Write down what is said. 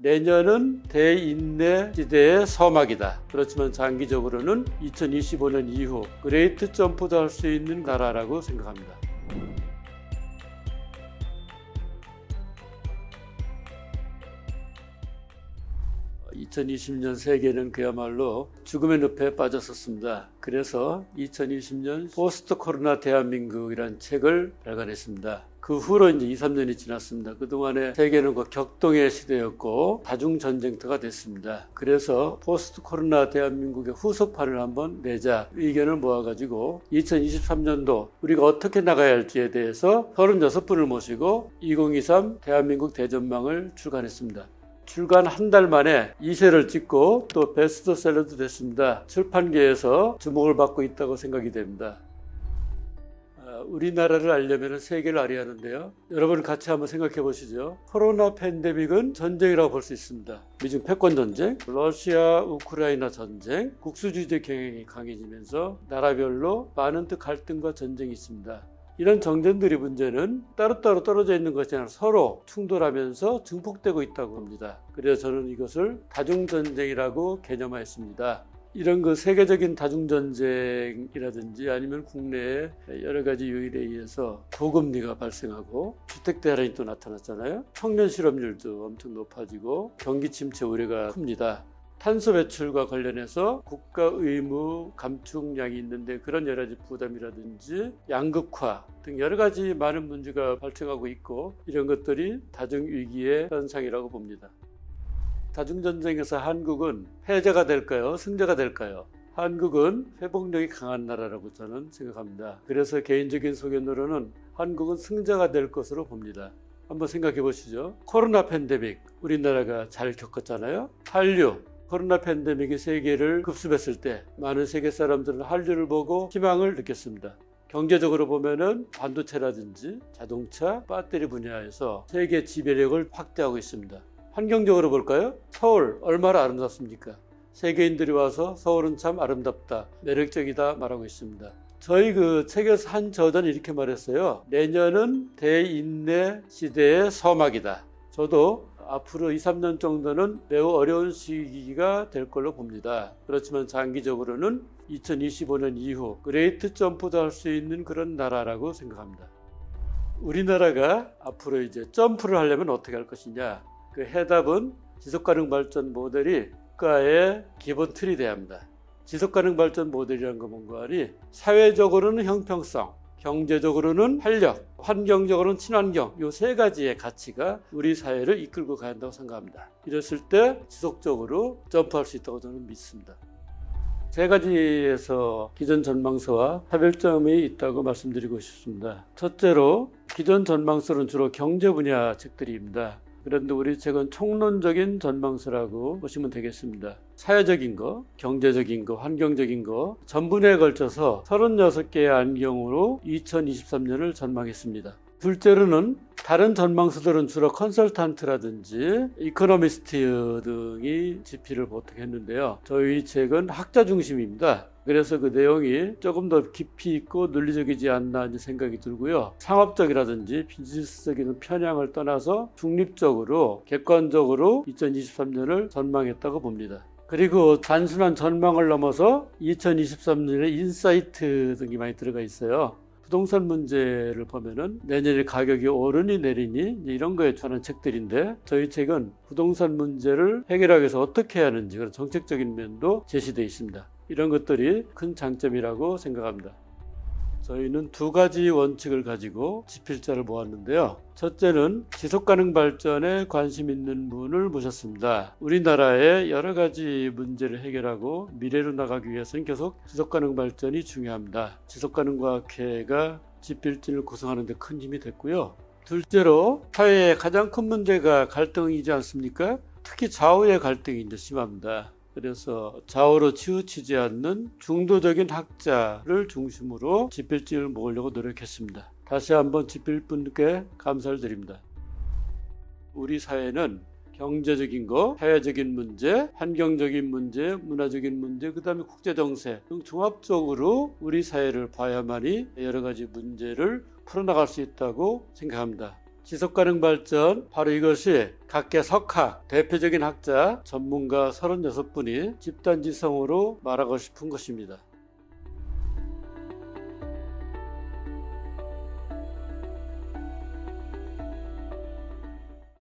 내년은 대인내 시대의 서막이다. 그렇지만 장기적으로는 2025년 이후 그레이트 점프도 할 수 있는 나라라고 생각합니다. 2020년 세계는 그야말로 죽음의 늪에 빠졌었습니다. 그래서 2020년 포스트 코로나 대한민국이라는 책을 발간했습니다. 그 후로 이제 2, 3년이 지났습니다. 그동안에 세계는 격동의 시대였고 다중전쟁터가 됐습니다. 그래서 포스트 코로나 대한민국의 후속판을 한번 내자 의견을 모아가지고 2023년도 우리가 어떻게 나가야 할지에 대해서 36분을 모시고 2023 대한민국 대전망을 출간했습니다. 출간 한 달 만에 2세를 찍고 또 베스트셀러도 됐습니다. 출판계에서 주목을 받고 있다고 생각이 됩니다. 우리나라를 알려면 세계를 알아야 하는데요. 여러분 같이 한번 생각해 보시죠. 코로나 팬데믹은 전쟁이라고 볼 수 있습니다. 미중 패권 전쟁, 러시아 우크라이나 전쟁, 국수주의적 경향이 강해지면서 나라별로 많은 갈등과 전쟁이 있습니다. 이런 정전들의 문제는 따로따로 떨어져 있는 것이 아니라 서로 충돌하면서 증폭되고 있다고 합니다. 그래서 저는 이것을 다중전쟁이라고 개념화했습니다. 이런 세계적인 다중전쟁이라든지 아니면 국내에 여러 가지 요인에 의해서 고금리가 발생하고 주택 대란이 또 나타났잖아요. 청년 실업률도 엄청 높아지고 경기 침체 우려가 큽니다. 탄소 배출과 관련해서 국가 의무 감축량이 있는데 그런 여러 가지 부담이라든지 양극화 등 여러 가지 많은 문제가 발생하고 있고 이런 것들이 다중위기의 현상이라고 봅니다. 다중전쟁에서 한국은 패자가 될까요? 승자가 될까요? 한국은 회복력이 강한 나라라고 저는 생각합니다. 그래서 개인적인 소견으로는 한국은 승자가 될 것으로 봅니다. 한번 생각해 보시죠. 코로나 팬데믹 우리나라가 잘 겪었잖아요. 한류 코로나 팬데믹이 세계를 급습했을 때 많은 세계 사람들은 한류를 보고 희망을 느꼈습니다. 경제적으로 보면은 반도체라든지 자동차, 배터리 분야에서 세계 지배력을 확대하고 있습니다. 환경적으로 볼까요? 서울 얼마나 아름답습니까? 세계인들이 와서 서울은 참 아름답다, 매력적이다 말하고 있습니다. 저희 책에서 한 저자는 이렇게 말했어요. 내년은 대인내 시대의 서막이다. 저도 앞으로 2, 3년 정도는 매우 어려운 시기가 될 걸로 봅니다. 그렇지만 장기적으로는 2025년 이후 그레이트 점프도 할 수 있는 그런 나라라고 생각합니다. 우리나라가 앞으로 이제 점프를 하려면 어떻게 할 것이냐? 그 해답은 지속가능 발전 모델이 국가의 기본 틀이 돼야 합니다. 지속가능 발전 모델이라는 건 뭔가 하니 사회적으로는 형평성, 경제적으로는 활력, 환경적으로는 친환경 이 세 가지의 가치가 우리 사회를 이끌고 가야 한다고 생각합니다. 이랬을 때 지속적으로 점프할 수 있다고 저는 믿습니다. 세 가지에서 기존 전망서와 차별점이 있다고 말씀드리고 싶습니다. 첫째로 기존 전망서는 주로 경제 분야 책들입니다. 그런데 우리 책은 총론적인 전망서라고 보시면 되겠습니다. 사회적인 거, 경제적인 거, 환경적인 거 전분에 걸쳐서 36개의 안경으로 2023년을 전망했습니다. 둘째로는 다른 전망서들은 주로 컨설턴트라든지 이코노미스트 등이 집필을 보통 했는데요. 저희 책은 학자 중심입니다. 그래서 그 내용이 조금 더 깊이 있고 논리적이지 않나 생각이 들고요. 상업적이라든지 비즈니스적인 편향을 떠나서 중립적으로 객관적으로 2023년을 전망했다고 봅니다. 그리고 단순한 전망을 넘어서 2023년에 인사이트 등이 많이 들어가 있어요. 부동산 문제를 보면은 내년에 가격이 오르니 내리니 이런 거에 관한 책들인데 저희 책은 부동산 문제를 해결하기 위해서 어떻게 해야 하는지 그런 정책적인 면도 제시되어 있습니다. 이런 것들이 큰 장점이라고 생각합니다. 저희는 두 가지 원칙을 가지고 집필자를 모았는데요. 첫째는 지속가능 발전에 관심 있는 분을 모셨습니다. 우리나라의 여러 가지 문제를 해결하고 미래로 나가기 위해서는 계속 지속가능 발전이 중요합니다. 지속가능 과학회가 집필진을 구성하는 데 큰 힘이 됐고요. 둘째로 사회의 가장 큰 문제가 갈등이지 않습니까? 특히 좌우의 갈등이 이제 심합니다. 그래서 좌우로 치우치지 않는 중도적인 학자를 중심으로 집필진을 모으려고 노력했습니다. 다시 한번 집필분께 감사를 드립니다. 우리 사회는 경제적인 거, 사회적인 문제, 환경적인 문제, 문화적인 문제, 그 다음에 국제정세 등 종합적으로 우리 사회를 봐야만이 여러 가지 문제를 풀어나갈 수 있다고 생각합니다. 지속가능 발전, 바로 이것이 각계 석학, 대표적인 학자, 전문가 36분이 집단지성으로 말하고 싶은 것입니다.